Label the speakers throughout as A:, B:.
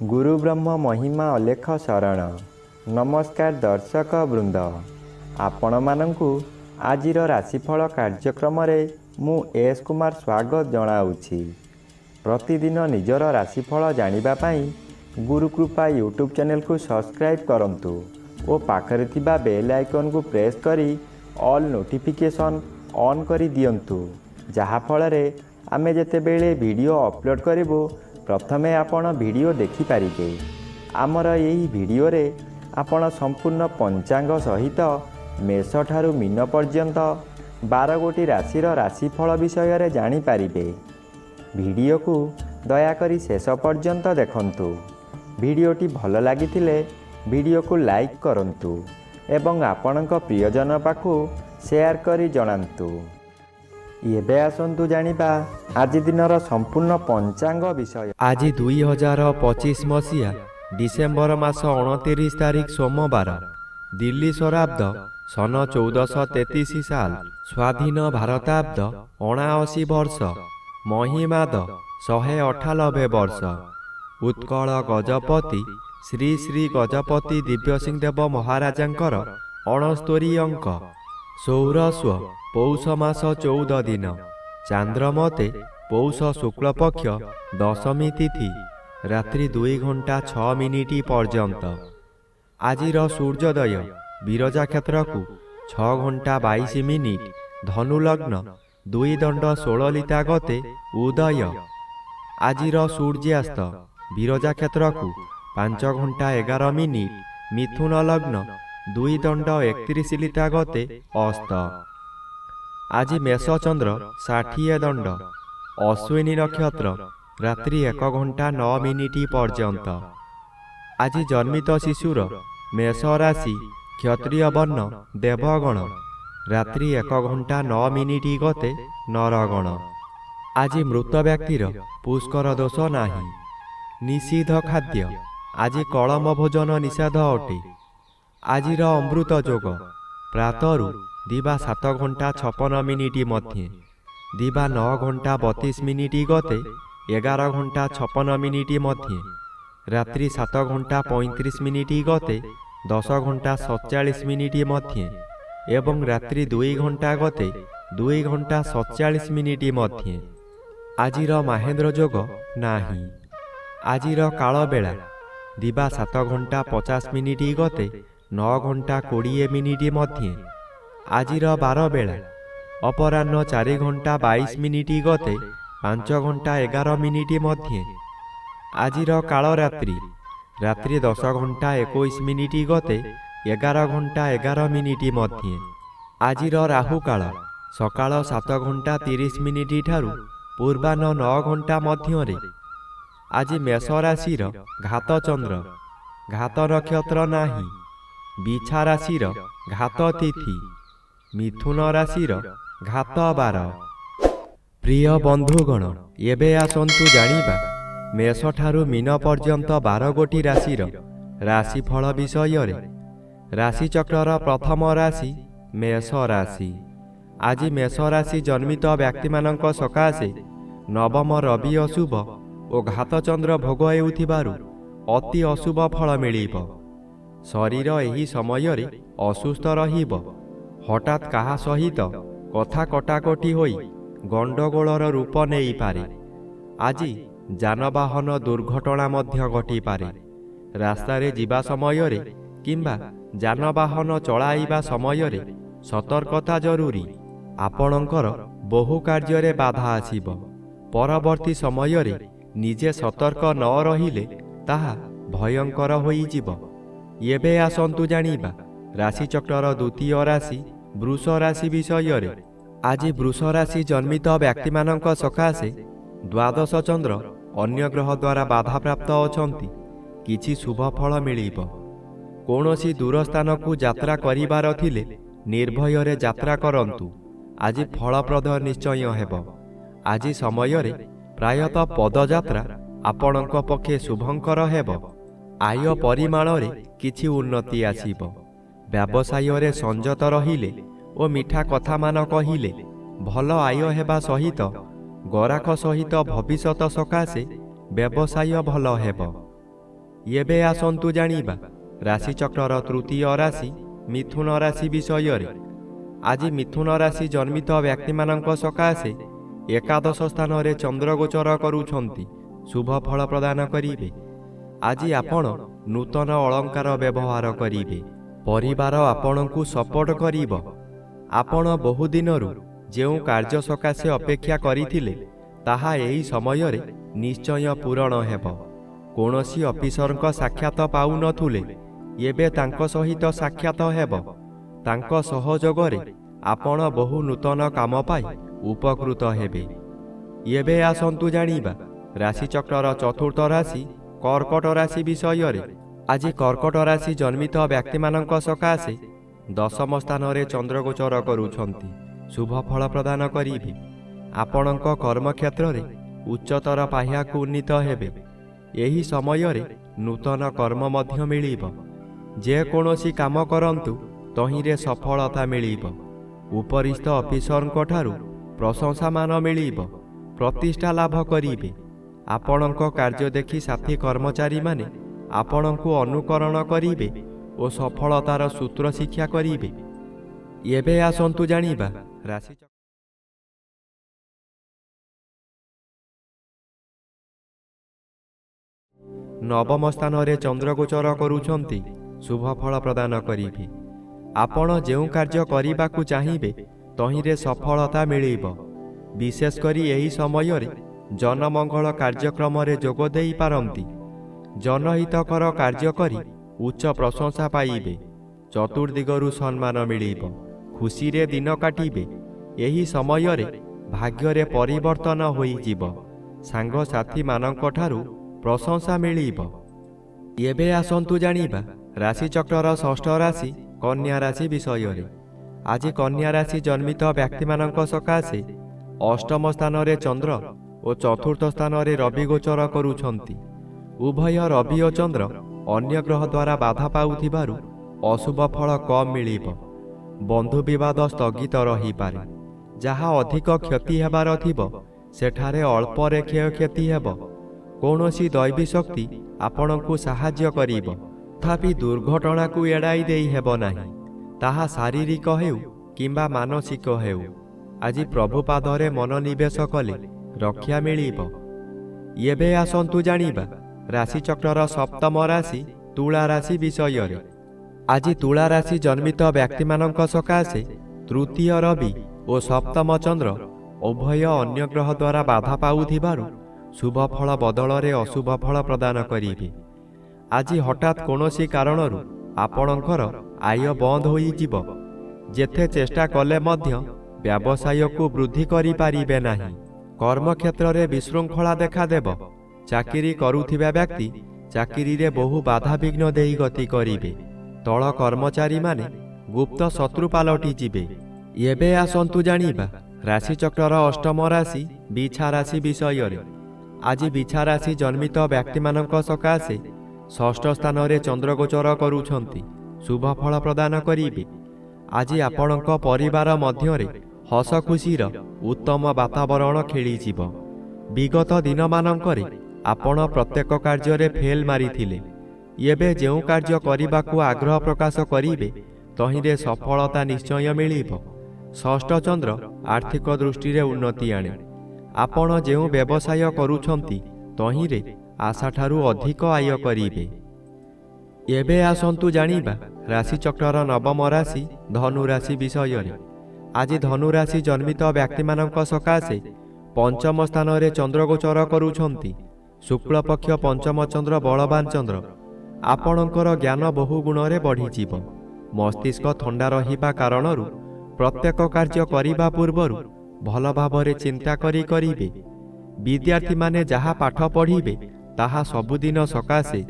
A: गुरु ब्रह्म महिमा अलेख शरण। नमस्कार दर्शक वृंद, आपण मानंकु आजिर राशिफल कार्यक्रम मु एस कुमार स्वागत जनाऊँगी। प्रतिदिन निजर राशिफल जानिबा पाई गुरुकृपा यूट्यूब चैनल को सब्सक्राइब करंतु और पाखरे थिबा बेल आइकन को प्रेस करी ऑल नोटिफिकेशन ऑन करी दियंतु, जहा फଳରେ आमे जेतेबेले वीडियो अपलोड करिवो प्रथमे आपण वीडियो देखि पारिबे। आमर यही वीडियो रे आपण संपूर्ण पंचांग सहित मेष ठारू मीन पर्यंत 12 गोटी राशिर राशिफल विषय रे जानि पारिबे। वीडियो को दयाकरी शेष पर्यंत देखंतु। वीडियोटी भल लागिथिले वीडियो को लाइक करंतु एवं आपणक प्रियजन पाखु शेयर करी जणांतु। एबे आसंतु जानिबा आज दिनर संपूर्ण पंचांग विषय।
B: आज 2025 मसीहा डिसेम्बर मास 29 तारिख सोमवार, दिल्ली शराब्द सन 1433 साल, स्वाधीन भारताब्द 79 वर्ष, महिमाद 198 वर्ष। उत्कल गजपति श्री श्री गजपति दिव्यसिंह देव महाराजांकर 69 अंक। सौरस्व पौष मास 14 दिन, चांद्रमते पौष शुक्ल पक्ष दशमी तिथि रात्रि 2 घंटा 6 मिनिट पर्यंत। आजिर सूर्योदय विरजा क्षेत्र को 6 घंटा 22 मिनिट, धनु लग्न 2 दंड 16 लिता गते उदय। आजिर सूर्यास्त विरजा क्षेत्र को 5 घंटा 11 मिनिट, मिथुन लग्न 2 दंड 31 लिता गते अस्त। आज मेष चंद्र 60 दंड, अश्विनी नक्षत्र रात्रि 1 घंटा 9 मिनिट पर्यंत। आज जन्मित शिशुर मेष राशि, क्षत्रिय वर्ण देवगण रात्रि 1 घंटा 9 मिनिट गते नरगण। आज मृत व्यक्तिर पुष्कर दोष नाही। निषिद्ध खाद्य आज कलम भोजन निषेध अटे। आजिर अमृत जोग प्रातरु दिवा 7 घंटा 56 मिनिट मध्य, दिवा 9 घंटा 32 मिनिट गते 11 घंटा 56 मिनिट मध्य, रात्रि 7 घंटा 35 मिनिट गते 10 घंटा 47 मिनिट मध्य एवं रात्रि 2 घंटा गते 2 घंटा 47 मिनिट मध्य। आजिर महेंद्र जोग नाही। आजिर काल बेला दिवा 7 घंटा 50 मिनिट गते 9 घंटा 20 मिनिट मध्य। आजिर 12 बेला अपराह्न 4 घंटा 22 मिनिट गते 5 घंटा 11 मिनिट मध्य। आजिर काल रात्रि रात्रि 10 घंटा 21 मिनिट गते 11 घंटा 11 मिनिट मध्य। आजिर राहु काल सकाळ 7 घंटा 30 मिनिट ठारू पूर्वाह्न 9 घंटा मध्य। आज मेष राशिर घात चंद्र, घात नक्षत्र नाही। बिछा राशिर घात तिथि, मिथुन राशिर घात बार। प्रिय बंधुगण, एबे आसंतु जानिबा मेष ठारू मीन पर्यंत 12 गोटी राशिर राशिफल विषय रे। राशिचक्रर प्रथम राशि मेष राशि। आज मेष राशि जन्मित व्यक्ति मानक सकाशे नवम रवि अशुभ और घात चंद्र भोग हेउथिबारु अति अशुभ फल मिलिब। शरीर एही समय रे असुस्थ रहिब। हठात काहा सहित कथा कटाकटी होई गंडगोलर रूप नेई पारे। आज जानवाहन दुर्घटना मध्य घटी पारे। रास्ता रे जीवा समय रे किंबा जानवाहन चलाइबा समय रे सतर्कता जरूरी। आपणकर बहु कार्य रे बाधा आसीब। परवर्ती समय रे निजे सतर्क न रहिले ताहा भयंकर होई जीव। एबे आसंतु जानिबा राशिचक्रर द्वितीय राशि वृष राशि विषय रे। आज वृष राशि जन्मित व्यक्ति मानक सकाशे द्वादश चंद्र अन्य ग्रह द्वारा बाधा प्राप्त अछंती। किछि शुभ फल मिलिब। कोनोसी दूर स्थान को यात्रा करिबार थिले निर्भय रे यात्रा करंतु। आज फलप्रद निश्चय हेब। आज समय रे प्रायतः पदयात्रा आपणक पक्षे शुभंकर हेब। आय परिमाण रे किछि उन्नति आसीब। व्यवसाय रे संयत रहिले और मिठा कथा मान कहिले भल आय हेबा सहित गराख सहित भविष्यत सकाशे व्यवसाय भल हेब। ଏବେ ଆସନ୍ତୁ ଜାଣିବା ରାଶିଚକ୍ରର ତୃତୀୟ ରାଶି ମିଥୁନ ରାଶି ବିଷୟରେ। ଆଜି ମିଥୁନ ରାଶି ଜନ୍ମିତ ବ୍ୟକ୍ତିମାନଙ୍କ ସକାଶେ ଏକାଦଶ ସ୍ଥାନରେ ଚନ୍ଦ୍ରଗୋଚର କରୁଛନ୍ତି ଶୁଭ ଫଳ ପ୍ରଦାନ କରିବେ। ଆଜି ଆପଣ ନୂତନ ଅଳଙ୍କାର ବ୍ୟବହାର କରିବେ। ପରିବାର ଆପଣଙ୍କୁ ସପୋର୍ଟ କରିବ। ଆପଣ ବହୁଦିନରୁ ଯେଉଁ କାର୍ଯ୍ୟ ସକାଶେ ଅପେକ୍ଷା କରିଥିଲେ ତାହା ଏହି ସମୟରେ ନିଶ୍ଚୟ ପୂରଣ ହେବ। କୌଣସି ଅଫିସରଙ୍କ ସାକ୍ଷାତ ପାଉନଥିଲେ, ଏବେ ତାଙ୍କ ସହିତ ସାକ୍ଷାତ ହେବ। ତାଙ୍କ ସହଯୋଗରେ ଆପଣ ବହୁ ନୂତନ କାମ ପାଇ ଉପକୃତ ହେବେ। ଏବେ ଆସନ୍ତୁ ଜାଣିବା ରାଶିଚକ୍ରର ଚତୁର୍ଥ ରାଶି କର୍କଟ ରାଶି ବିଷୟରେ। ଆଜି କର୍କଟ ରାଶି ଜନ୍ମିତ ବ୍ୟକ୍ତିମାନଙ୍କ ସକାଶେ ଦଶମ ସ୍ଥାନରେ ଚନ୍ଦ୍ରଗୋଚର କରୁଛନ୍ତି ଶୁଭ ଫଳ ପ୍ରଦାନ କରିବେ। ଆପଣଙ୍କ କର୍ମକ୍ଷେତ୍ରରେ ଉଚ୍ଚତର ପାହ୍ୟାକୁ ଉନ୍ନୀତ ହେବେ। ଏହି ସମୟରେ ନୂତନ କର୍ମ ମଧ୍ୟ ମିଳିବ। ଯେକୌଣସି କାମ କରନ୍ତୁ ତହିଁରେ ସଫଳତା ମିଳିବ। ଉପରିସ୍ଥ ଅଫିସରଙ୍କ ଠାରୁ ପ୍ରଶଂସାମାନ ମିଳିବ। ପ୍ରତିଷ୍ଠା ଲାଭ କରିବେ। ଆପଣଙ୍କ କାର୍ଯ୍ୟ ଦେଖି ସାଥୀ କର୍ମଚାରୀମାନେ ଆପଣଙ୍କୁ ଅନୁକରଣ କରିବେ ଓ ସଫଳତାର ସୂତ୍ର ଶିକ୍ଷା କରିବେ। ଏବେ ଆସନ୍ତୁ ଜାଣିବା ରାଶିଚକ୍ର ନବମ ସ୍ଥାନରେ ଚନ୍ଦ୍ରଗୋଚର କରୁଛନ୍ତି ଶୁଭ ଫଳ ପ୍ରଦାନ କରିବେ। ଆପଣ ଯେଉଁ କାର୍ଯ୍ୟ କରିବାକୁ ଚାହିଁବେ ତହିଁରେ ସଫଳତା ମିଳିବ। ବିଶେଷ କରି ଏହି ସମୟରେ ଜନମଙ୍ଗଳ କାର୍ଯ୍ୟକ୍ରମରେ ଯୋଗ ଦେଇପାରନ୍ତି। ଜନହିତକର କାର୍ଯ୍ୟ କରି ଉଚ୍ଚ ପ୍ରଶଂସା ପାଇବେ। ଚତୁର୍ଦିଗରୁ ସମ୍ମାନ ମିଳିବ। ଖୁସିରେ ଦିନ କାଟିବେ। ଏହି ସମୟରେ ଭାଗ୍ୟରେ ପରିବର୍ତ୍ତନ ହୋଇଯିବ। ସାଙ୍ଗସାଥୀମାନଙ୍କ ଠାରୁ ପ୍ରଶଂସା ମିଳିବ। ଏବେ ଆସନ୍ତୁ ଜାଣିବା ରାଶିଚକ୍ରର ଷଷ୍ଠ ରାଶି କନ୍ୟା ରାଶି ବିଷୟରେ। ଆଜି କନ୍ୟା ରାଶି ଜନ୍ମିତ ବ୍ୟକ୍ତିମାନଙ୍କ ସକାଶେ ଅଷ୍ଟମ ସ୍ଥାନରେ ଚନ୍ଦ୍ର ଓ ଚତୁର୍ଥ ସ୍ଥାନରେ ରବି ଗୋଚର କରୁଛନ୍ତି। ଉଭୟ ରବି ଓ ଚନ୍ଦ୍ର ଅନ୍ୟ ଗ୍ରହ ଦ୍ୱାରା ବାଧା ପାଉଥିବାରୁ ଅଶୁଭ ଫଳ କମ୍ ମିଳିବ। ବନ୍ଧୁ ବିବାଦ ସ୍ଥଗିତ ରହିପାରେ। ଯାହା ଅଧିକ କ୍ଷତି ହେବାର ଥିବ ସେଠାରେ ଅଳ୍ପରେ କ୍ଷୟକ୍ଷତି ହେବ। କୌଣସି ଦୈବୀ ଶକ୍ତି ଆପଣଙ୍କୁ ସାହାଯ୍ୟ କରିବ। ତଥାପି ଦୁର୍ଘଟଣାକୁ ଏଡ଼ାଇ ଦେଇ ହେବ ନାହିଁ। ତାହା ଶାରୀରିକ ହେଉ କିମ୍ବା ମାନସିକ ହେଉ। ଆଜି ପ୍ରଭୁ ପାଦରେ ମନୋନିବେଶ କଲେ ରକ୍ଷା ମିଳିବ। ଏବେ ଆସନ୍ତୁ ଜାଣିବା ରାଶିଚକ୍ରର ସପ୍ତମ ରାଶି ତୁଳା ରାଶି ବିଷୟରେ। ଆଜି ତୁଳା ରାଶି ଜନ୍ମିତ ବ୍ୟକ୍ତିମାନଙ୍କ ସକାଶେ ତୃତୀୟ ରବି ଓ ସପ୍ତମ ଚନ୍ଦ୍ର ଉଭୟ ଅନ୍ୟ ଗ୍ରହ ଦ୍ୱାରା ବାଧା ପାଉଥିବାରୁ ଶୁଭ ଫଳ ବଦଳରେ ଅଶୁଭ ଫଳ ପ୍ରଦାନ କରିବେ। ଆଜି ହଠାତ୍ କୌଣସି କାରଣରୁ ଆପଣଙ୍କର ଆୟ ବନ୍ଦ ହୋଇଯିବ। ଯେତେ ଚେଷ୍ଟା କଲେ ମଧ୍ୟ ବ୍ୟବସାୟକୁ ବୃଦ୍ଧି କରିପାରିବେ ନାହିଁ। କର୍ମକ୍ଷେତ୍ରରେ ବିଶୃଙ୍ଖଳା ଦେଖାଦେବ। ଚାକିରି କରୁଥିବା ବ୍ୟକ୍ତି ଚାକିରିରେ ବହୁ ବାଧାବିଘ୍ନ ଦେଇ ଗତି କରିବେ। ତଳ କର୍ମଚାରୀମାନେ ଗୁପ୍ତ ଶତ୍ରୁ ପାଲଟିଯିବେ। ଏବେ ଆସନ୍ତୁ ଜାଣିବା ରାଶିଚକ୍ରର ଅଷ୍ଟମ ରାଶି ବିଛା ରାଶି ବିଷୟରେ। ଆଜି ବିଛା ରାଶି ଜନ୍ମିତ ବ୍ୟକ୍ତିମାନଙ୍କ ସକାଶେ ଷଷ୍ଠ ସ୍ଥାନରେ ଚନ୍ଦ୍ରଗୋଚର କରୁଛନ୍ତି ଶୁଭ ଫଳ ପ୍ରଦାନ କରିବେ। ଆଜି ଆପଣଙ୍କ ପରିବାର ମଧ୍ୟରେ ହସ ଖୁସିର ଉତ୍ତମ ବାତାବରଣ ଖେଳିଯିବ। ବିଗତ ଦିନମାନଙ୍କରେ ଆପଣ ପ୍ରତ୍ୟେକ କାର୍ଯ୍ୟରେ ଫେଲ୍ ମାରିଥିଲେ। ଏବେ ଯେଉଁ କାର୍ଯ୍ୟ କରିବାକୁ ଆଗ୍ରହ ପ୍ରକାଶ କରିବେ ତହିଁରେ ସଫଳତା ନିଶ୍ଚୟ ମିଳିବ। ଷଷ୍ଠ ଚନ୍ଦ୍ର ଆର୍ଥିକ ଦୃଷ୍ଟିରେ ଉନ୍ନତି ଆଣେ। ଆପଣ ଯେଉଁ ବ୍ୟବସାୟ କରୁଛନ୍ତି ତହିଁରେ ଆଶାଠାରୁ ଅଧିକ ଆୟ କରିବେ। ଏବେ ଆସନ୍ତୁ ଜାଣିବା ରାଶିଚକ୍ରର ନବମ ରାଶି ଧନୁ ରାଶି ବିଷୟରେ। ଆଜି ଧନୁ ରାଶି ଜନ୍ମିତ ବ୍ୟକ୍ତିମାନଙ୍କ ସକାଶେ ପଞ୍ଚମ ସ୍ଥାନରେ ଚନ୍ଦ୍ରଗୋଚର କରୁଛନ୍ତି ଶୁକ୍ଳପକ୍ଷ ପଞ୍ଚମ ଚନ୍ଦ୍ର ବଳବାନ ଚନ୍ଦ୍ର। ଆପଣଙ୍କର ଜ୍ଞାନ ବହୁ ଗୁଣରେ ବଢ଼ିଯିବ। ମସ୍ତିଷ୍କ ଥଣ୍ଡା ରହିବା କାରଣରୁ ପ୍ରତ୍ୟେକ କାର୍ଯ୍ୟ କରିବା ପୂର୍ବରୁ ଭଲ ଭାବରେ ଚିନ୍ତା କରି କରିବେ। ବିଦ୍ୟାର୍ଥୀମାନେ ଯାହା ପାଠ ପଢ଼ିବେ ତାହା ସବୁଦିନ ସକାଶେ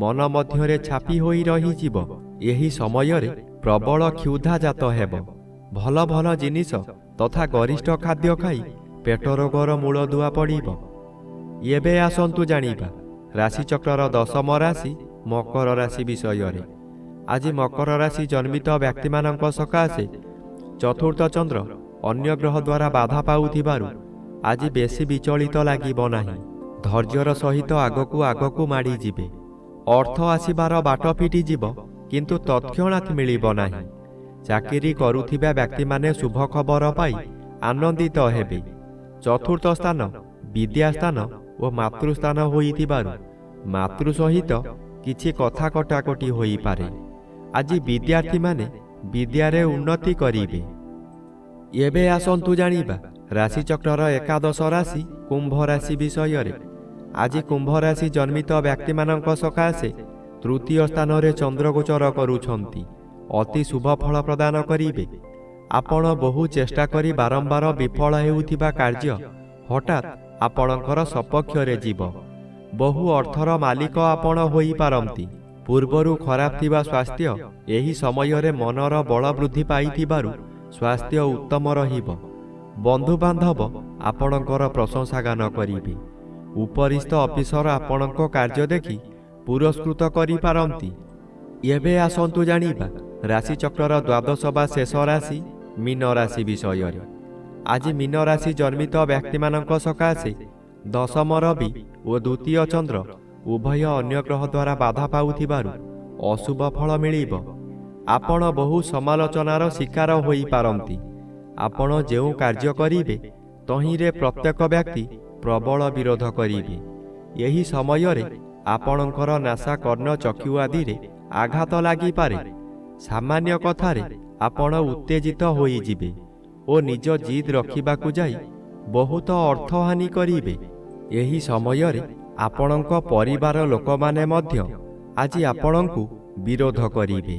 B: ମନ ମଧ୍ୟରେ ଛାପି ହୋଇ ରହିଯିବ। ଏହି ସମୟରେ ପ୍ରବଳ କ୍ଷୁଧା ଜାତ ହେବ। ଭଲ ଭଲ ଜିନିଷ ତଥା ଗରିଷ୍ଠ ଖାଦ୍ୟ ଖାଇ ପେଟ ରୋଗର ମୂଳଦୁଆ ପଡ଼ିବ। ଏବେ ଆସନ୍ତୁ ଜାଣିବା ରାଶିଚକ୍ରର ଦଶମ ରାଶି ମକର ରାଶି ବିଷୟରେ। ଆଜି ମକର ରାଶି ଜନ୍ମିତ ବ୍ୟକ୍ତିମାନଙ୍କ ସକାଶେ ଚତୁର୍ଥ ଚନ୍ଦ୍ର ଅନ୍ୟ ଗ୍ରହ ଦ୍ୱାରା ବାଧା ପାଉଥିବାରୁ ଆଜି ବେଶୀ ବିଚଳିତ ଲାଗିବ ନାହିଁ। ଧୈର୍ଯ୍ୟର ସହିତ ଆଗକୁ ଆଗକୁ ମାଡ଼ିଯିବେ। ଅର୍ଥ ଆସିବାର ବାଟ ଫିଟିଯିବ, କିନ୍ତୁ ତତ୍କ୍ଷଣାତ୍ ମିଳିବ ନାହିଁ। ଚାକିରି କରୁଥିବା ବ୍ୟକ୍ତିମାନେ ଶୁଭ ଖବର ପାଇ ଆନନ୍ଦିତ ହେବେ। ଚତୁର୍ଥ ସ୍ଥାନ ବିଦ୍ୟାସ୍ଥାନ ଓ ମାତୃସ୍ଥାନ ହୋଇଥିବାରୁ ମାତୃ ସହିତ କିଛି କଥା କଟାକଟି ହୋଇପାରେ। ଆଜି ବିଦ୍ୟାର୍ଥୀମାନେ ବିଦ୍ୟାରେ ଉନ୍ନତି କରିବେ। ଏବେ ଆସନ୍ତୁ ଜାଣିବା ରାଶିଚକ୍ରର ଏକାଦଶ ରାଶି କୁମ୍ଭ ରାଶି ବିଷୟରେ। ଆଜି କୁମ୍ଭ ରାଶି ଜନ୍ମିତ ବ୍ୟକ୍ତିମାନଙ୍କ ସକାଶେ ତୃତୀୟ ସ୍ଥାନରେ ଚନ୍ଦ୍ରଗୋଚର କରୁଛନ୍ତି। ଅତି ଶୁଭ ଫଳ ପ୍ରଦାନ କରିବେ। ଆପଣ ବହୁ ଚେଷ୍ଟା କରି ବାରମ୍ବାର ବିଫଳ ହେଉଥିବା କାର୍ଯ୍ୟ ହଠାତ୍ ଆପଣଙ୍କର ସପକ୍ଷରେ ଯିବ। ବହୁ ଅର୍ଥର ମାଲିକ ଆପଣ ହୋଇପାରନ୍ତି। ପୂର୍ବରୁ ଖରାପ ଥିବା ସ୍ୱାସ୍ଥ୍ୟ ଏହି ସମୟରେ ମନର ବଳ ବୃଦ୍ଧି ପାଇଥିବାରୁ ସ୍ୱାସ୍ଥ୍ୟ ଉତ୍ତମ ରହିବ। ବନ୍ଧୁବାନ୍ଧବ ଆପଣଙ୍କର ପ୍ରଶଂସା ଗାନ କରିବେ। ଉପରିସ୍ଥ ଅଫିସର ଆପଣଙ୍କ କାର୍ଯ୍ୟ ଦେଖି ପୁରସ୍କୃତ କରିପାରନ୍ତି। ଏବେ ଆସନ୍ତୁ ଜାଣିବା ରାଶିଚକ୍ରର ଦ୍ୱାଦଶ ବା ଶେଷ ରାଶି ମୀନ ରାଶି ବିଷୟରେ। ଆଜି ମୀନ ରାଶି ଜନ୍ମିତ ବ୍ୟକ୍ତିମାନଙ୍କ ସକାଶେ ଦଶମ ରବି ଓ ଦ୍ୱିତୀୟ ଚନ୍ଦ୍ର ଉଭୟ ଅନ୍ୟ ଗ୍ରହ ଦ୍ୱାରା ବାଧା ପାଉଥିବାରୁ ଅଶୁଭ ଫଳ ମିଳିବ। ଆପଣ ବହୁ ସମାଲୋଚନାର ଶିକାର ହୋଇପାରନ୍ତି। ଆପଣ ଯେଉଁ କାର୍ଯ୍ୟ କରିବେ ତହିଁରେ ପ୍ରତ୍ୟେକ ବ୍ୟକ୍ତି ପ୍ରବଳ ବିରୋଧ କରିବେ। ଏହି ସମୟରେ ଆପଣଙ୍କର ନାସା କର୍ଣ୍ଣ ଚକ୍ଷୁ ଆଦିରେ ଆଘାତ ଲାଗିପାରେ। ସାମାନ୍ୟ କଥାରେ ଆପଣ ଉତ୍ତେଜିତ ହୋଇଯିବେ ଓ ନିଜ ଜିଦ୍ ରଖିବାକୁ ଯାଇ ବହୁତ ଅର୍ଥହାନି କରିବେ। ଏହି ସମୟରେ ଆପଣଙ୍କ ପରିବାର ଲୋକମାନେ ମଧ୍ୟ ଆଜି ଆପଣଙ୍କୁ ବିରୋଧ କରିବେ।